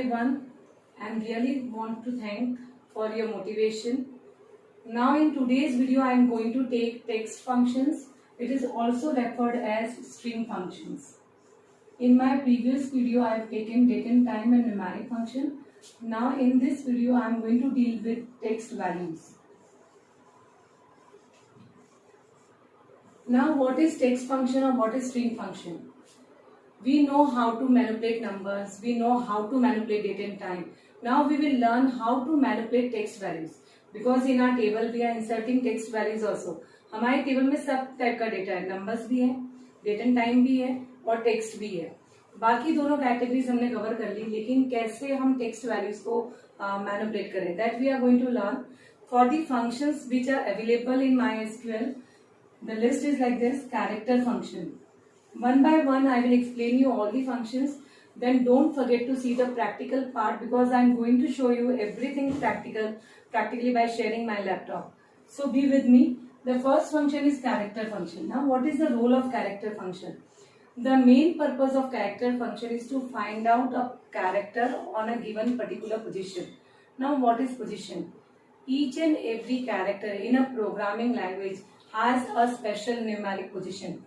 everyone, and really want to thank for your motivation. Now in today's video I am going to take text functions. It is also referred as string functions. In my previous video I have taken date and time and numeric function. Now in this video I am going to deal with text values. Now what is text function or what is string function? We know how to manipulate numbers, we know how to manipulate date and time. Now we will learn how to manipulate text values, because in our table we are inserting text values also. हमारे table में सब type का data है, numbers भी है, date and time भी है और टेक्स्ट भी है. बाकी दोनों कैटेगरीज हमने कवर कर ली, लेकिन कैसे हम टेक्स्ट वैल्यूज को मैनिपुलेट करें, that we are going to learn. For the functions which are available in MySQL, the list is like this: character function. One by one I will explain you all the functions. Then don't forget to see the practical part, because I am going to show you everything practically by sharing my laptop. So be with me. The first function is character function. Now what is the role of character function? The main purpose of character function is to find out a character on a given particular position. Now what is position? Each and every character in a programming language has a special numeric position.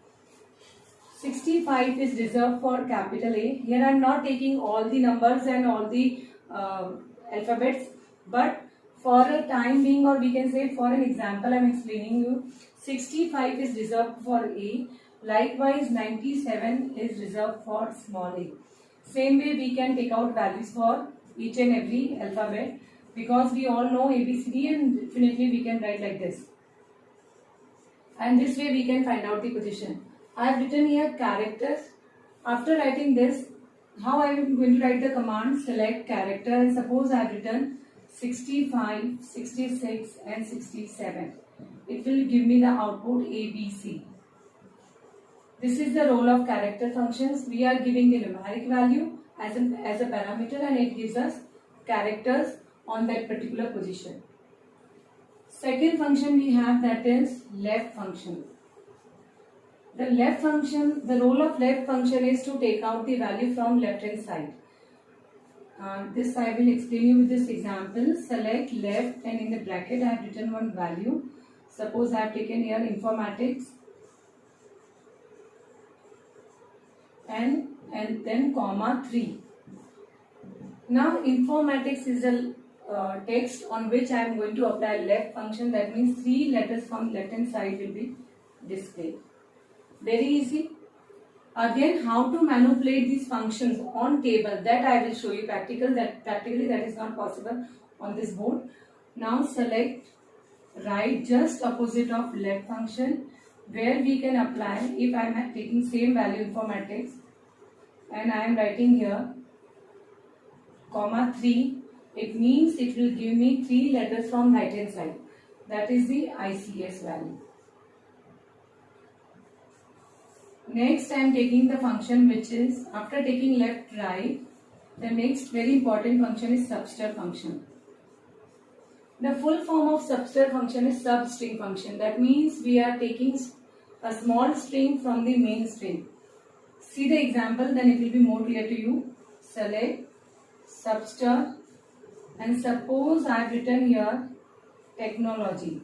65 is reserved for capital A. Here I am not taking all the numbers and all the alphabets, but for a time being, or we can say for an example I am explaining you, 65 is reserved for A. Likewise 97 is reserved for small a. Same way we can take out values for each and every alphabet, because we all know ABCD, and definitely we can write like this. And this way we can find out the position. I have written here characters. After writing this, how I am going to write the command? Select character, and suppose I have written 65, 66 and 67. It will give me the output ABC. This is the role of character functions. We are giving the numeric value as a parameter, and it gives us characters on that particular position. Second function we have, that is left function. The left function, the role of left function is to take out the value from left hand side. This I will explain you with this example. Select left, and in the bracket I have written one value. Suppose I have taken here informatics and then comma 3. Now informatics is a text on which I am going to apply left function. That means 3 letters from left hand side will be displayed. Very easy. Again, how to manipulate these functions on table, that I will show you practically that is not possible on this board. Now select right just opposite of left function, where we can apply, if I am taking same value informatics and I am writing here comma 3, it means it will give me 3 letters from right hand side. That is the ICS value. Next I am taking the function which is, after taking left right, the next very important function is subster function. The full form of subster function is substring function. That means we are taking a small string from the main string. See the example, then it will be more clear to you. Select subster, and suppose I have written here technology.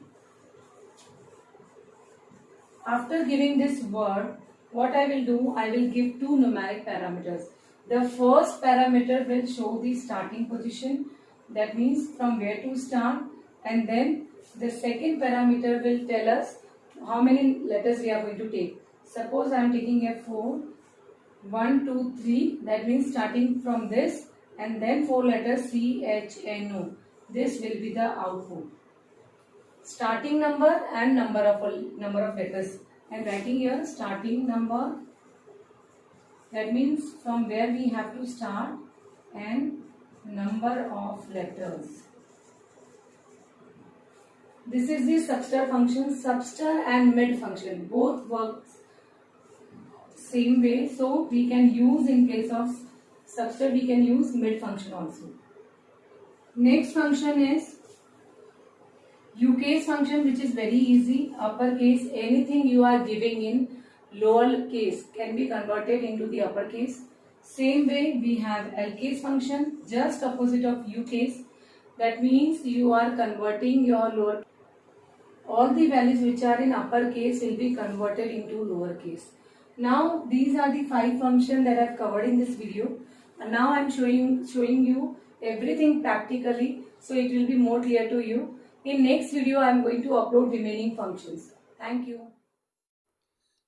After giving this word, what I will do, I will give 2 numeric parameters. The first parameter will show the starting position, that means from where to start, and then the second parameter will tell us how many letters we are going to take. Suppose I am taking a 4, 1, 2, 3, that means starting from this, and then 4 letters CHNO. This will be the output. Starting number and number of letters. I am writing here starting number, that means from where we have to start, and number of letters. This is the subster function. Subster and mid function both works same way, so we can use, in case of subster we can use mid function also. Next function is UCase function, which is very easy. Uppercase, anything you are giving in lower case can be converted into the uppercase. Same way we have L case function, just opposite of U case. That means you are converting your lower, all the values which are in upper case will be converted into lower case. Now these are the 5 functions that I've covered in this video, and now I'm showing you everything practically, so it will be more clear to you. In next video I'm going to upload remaining functions. Thank you.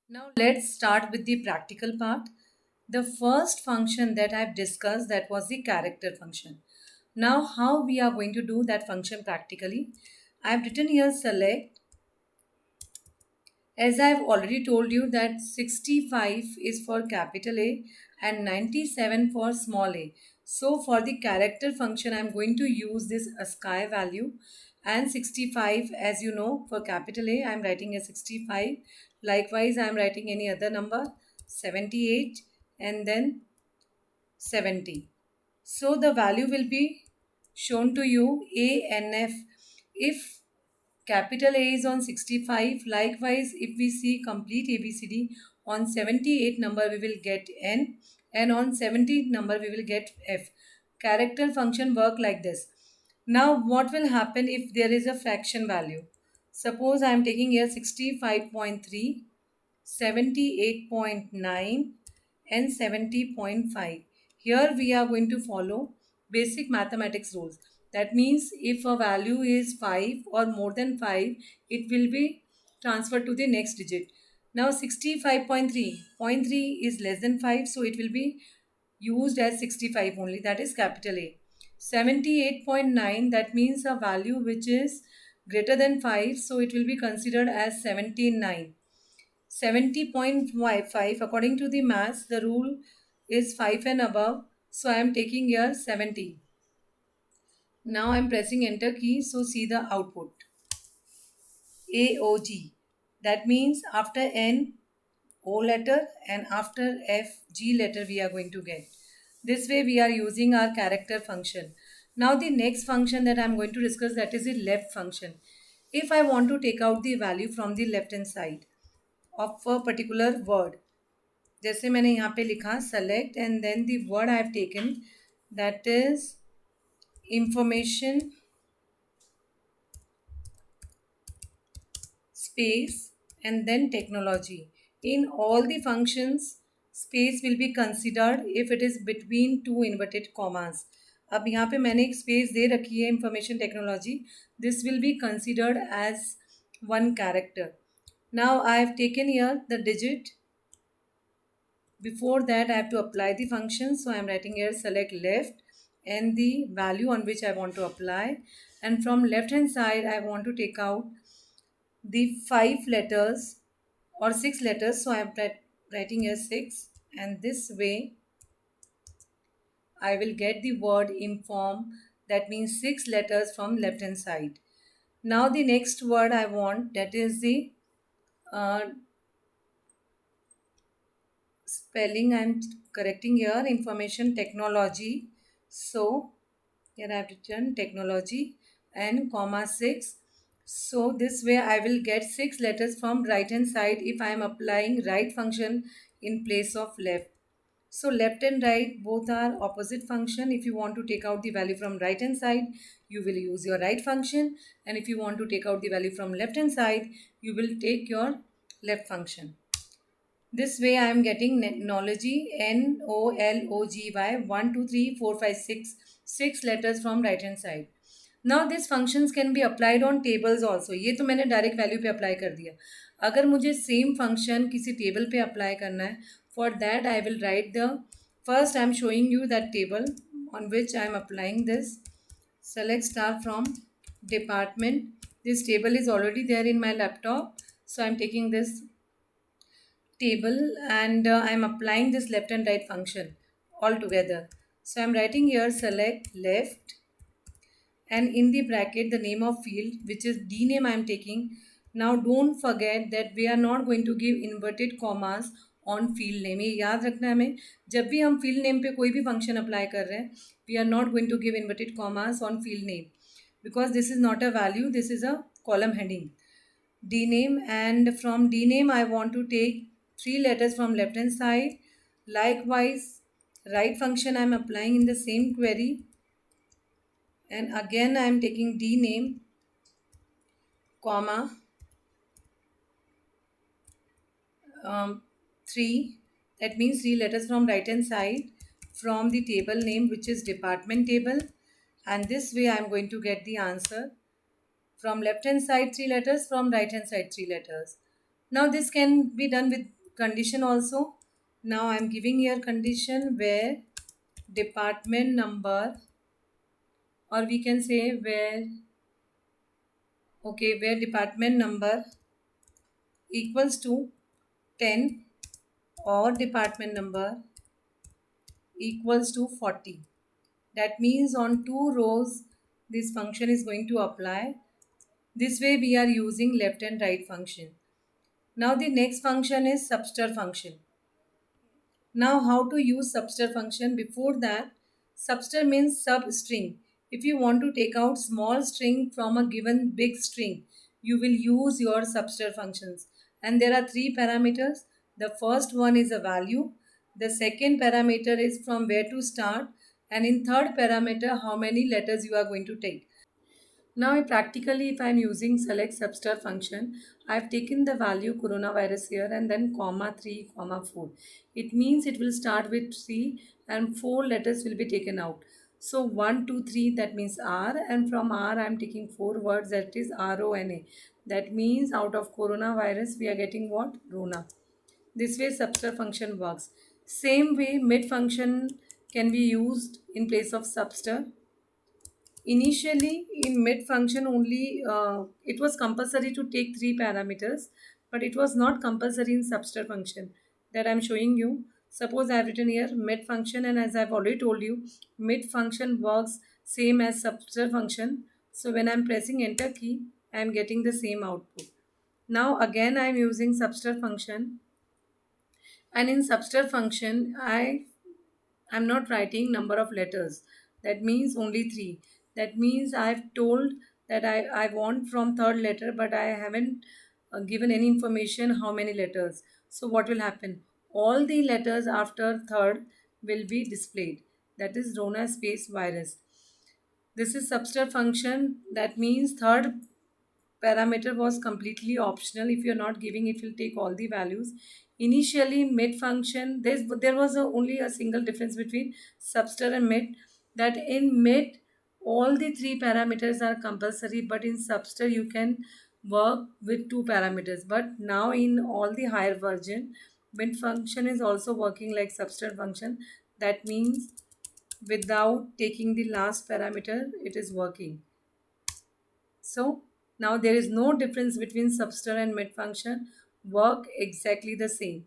Now let's start with the practical part. The first function that I've discussed, that was the character function. Now how we are going to do that function practically? I've written here select. As I've already told you that 65 is for capital A and 97 for small a. So for the character function, I'm going to use this ASCII value, and 65, as you know, for capital A, I'm writing as 65. Likewise, I'm writing any other number, 78 and then 70. So the value will be shown to you A and F. If capital A is on 65, likewise if we see complete ABCD, on 78 number we will get N, and on 70 number we will get F. Character function work like this. Now what will happen if there is a fraction value? Suppose I am taking here 65.3, 78.9 and 70.5. Here we are going to follow basic mathematics rules. That means if a value is 5 or more than 5, it will be transferred to the next digit. Now 65.3, 0.3 is less than 5, so it will be used as 65 only, that is capital A. 78.9, that means a value which is greater than 5, so it will be considered as 79. 70.5, according to the maths, the rule is 5 and above, so I am taking here 70. Now I am pressing enter key, so see the output. AOG. That means after N, O letter, and after F, G letter we are going to get. This way we are using our character function. Now the next function that I am going to discuss, that is the left function. If I want to take out the value from the left hand side of a particular word, जैसे मैंने यहाँ पे लिखा select and then the word I have taken, that is information space and then technology. In all the functions, space will be considered if it is between two inverted commas. अब यहाँ पे मैंने एक space दे रखी है information technology. This will be considered as one character. Now I have taken here the digit. Before that I have to apply the function, so I am writing here select left and the value on which I want to apply, and from left hand side I want to take out the 5 letters or 6 letters, so I am writing here 6, and this way I will get the word inform, that means 6 letters from left hand side. Now the next word I want, that is the spelling I am correcting here, information technology. So here I have written technology and comma 6. So this way I will get 6 letters from right hand side if I am applying right function in place of left. So left and right both are opposite function. If you want to take out the value from right hand side, you will use your right function, and if you want to take out the value from left hand side, you will take your left function. This way I am getting Nology, N-O-L-O-G-Y, 1, 2, 3, 4, 5, 6, 6 letters from right hand side. Now these functions can be applied on tables also. ये तो मैंने direct value पे apply कर दिया. अगर मुझे same function किसी table पे अप्लाई करना है, for that I will write the, first I am showing you that table on which I am applying this. Select star from department. This table is already there in my laptop, so I am taking this table and I am applying this left and right function all together. So I am writing here select left and in the bracket the name of field, which is D name I am taking. Now don't forget that we are not going to give inverted commas on field name. ये याद रखना है हमें, जब भी हम field name पे कोई भी function apply कर रहे हैं, we are not going to give inverted commas on field name because this is not a value, this is a column heading. D name, and from D name I want to take 3 letters from left hand side. Likewise Right function I am applying in the same query, and again I am taking D name, comma, 3, that means 3 letters from right hand side from the table name, which is department table, and this way I am going to get the answer. From left hand side 3 letters, from right hand side 3 letters. Now this can be done with condition also. Now I am giving here condition where department number, or we can say where department number equals to 10 or department number equals to 40. That means on 2 rows this function is going to apply. This way we are using left and right function. Now the next function is subster function. Now how to use subster function? Before that, subster means substring. If you want to take out small string from a given big string, you will use your subster functions. And there are 3 parameters. The first one is a value. The second parameter is from where to start. And in third parameter, how many letters you are going to take. Now practically if I am using select substar function, I have taken the value coronavirus here and then comma 3 comma 4. It means it will start with 3 and 4 letters will be taken out. So 1, 2, 3, that means R, and from R I am taking 4 words, that is RONA. That means out of coronavirus we are getting what? Rona. This way substar function works. Same way mid function can be used in place of substar. Initially, in mid function only, it was compulsory to take 3 parameters, but it was not compulsory in substar function that I'm showing you. Suppose I have written here mid function, and as I've already told you, mid function works same as substar function. So when I'm pressing enter key, I'm getting the same output. Now again I'm using substar function, and in substar function I'm not writing number of letters. That means only 3. That means I've told that I want from third letter, but I haven't given any information how many letters. So what will happen? All the letters after third will be displayed. That is Rona space virus. This is substar function. That means third parameter was completely optional. If you're not giving, it will take all the values. Initially mid function, there was only a single difference between substar and mid, that in mid all the 3 parameters are compulsory, but in substar you can work with 2 parameters. But now in all the higher version, mid function is also working like substar function. That means without taking the last parameter it is working. So now there is no difference between substar and mid function, work exactly the same.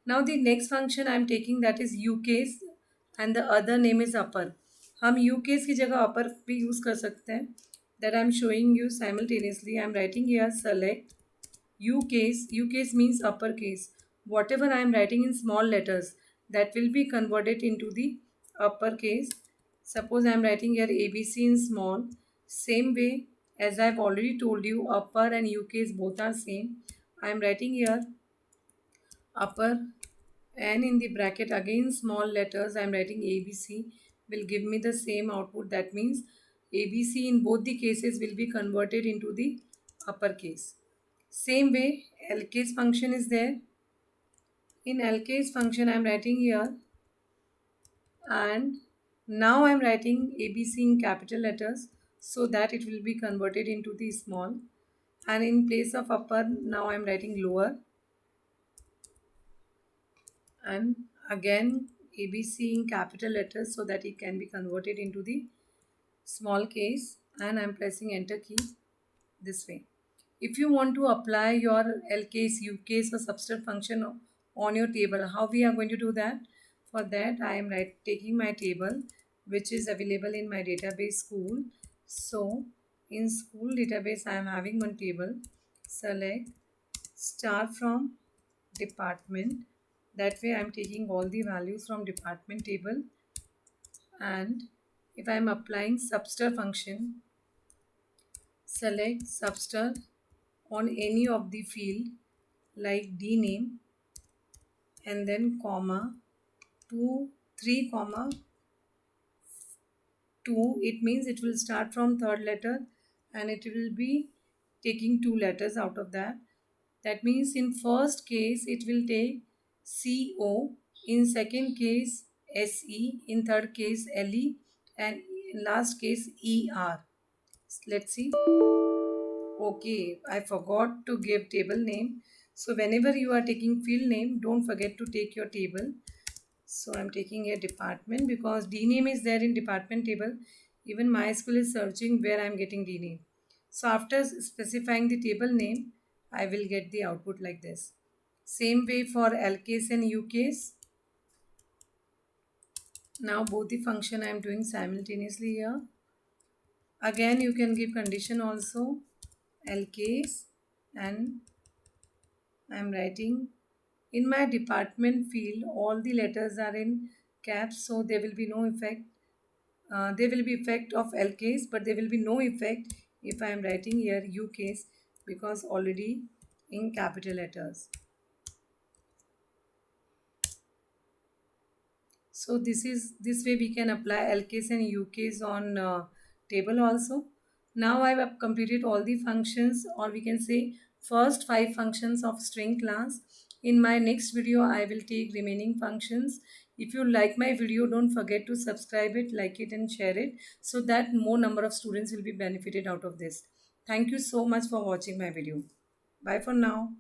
Now the next function I am taking, that is U case, and the other name is upper. हम U case की जगह upper भी use कर सकते हैं. That I am showing you simultaneously. I am writing here select U case. U case means uppercase. Whatever I am writing in small letters, that will be converted into the uppercase. Suppose I am writing here ABC in small. Same way as I have already told you, upper and U case both are same. I am writing here upper, and in the bracket again small letters I am writing ABC, will give me the same output. That means ABC in both the cases will be converted into the uppercase. Same way LCase function is there. In LCase function I am writing here, and now I am writing ABC in capital letters so that it will be converted into the small, and in place of upper now I am writing lower, and again ABC in capital letters so that it can be converted into the small case, and I am pressing enter key this way. If you want to apply your L case, U case or substar function on your table, how we are going to do that? For that I am taking my table which is available in my database school. So in school database I am having one table. Select start from department. That way I am taking all the values from department table, and if I am applying substar function, select substar on any of the field like D name and then comma 2 3 comma 2, it means it will start from third letter and it will be taking two letters out of that. That means in first case it will take CO, in second case SE, in third case LE, and in last case ER. Let's see. Okay, I forgot to give table name. So whenever you are taking field name, don't forget to take your table. So I'm taking a department because D name is there in department table. Even my school is searching where I'm getting D name. So after specifying the table name, I will get the output like this. Same way for L case and U case. Now both the function I am doing simultaneously here. Again you can give condition also, L case, and I am writing in my department field all the letters are in caps, so there will be no effect. There will be effect of L case, but there will be no effect if I am writing here U case because already in capital letters. So this way we can apply L case and U case on table also. Now I have completed all the functions, or we can say first 5 functions of string class. In my next video I will take remaining functions. If you like my video, don't forget to subscribe it, like it and share it so that more number of students will be benefited out of this. Thank you so much for watching my video. Bye for now.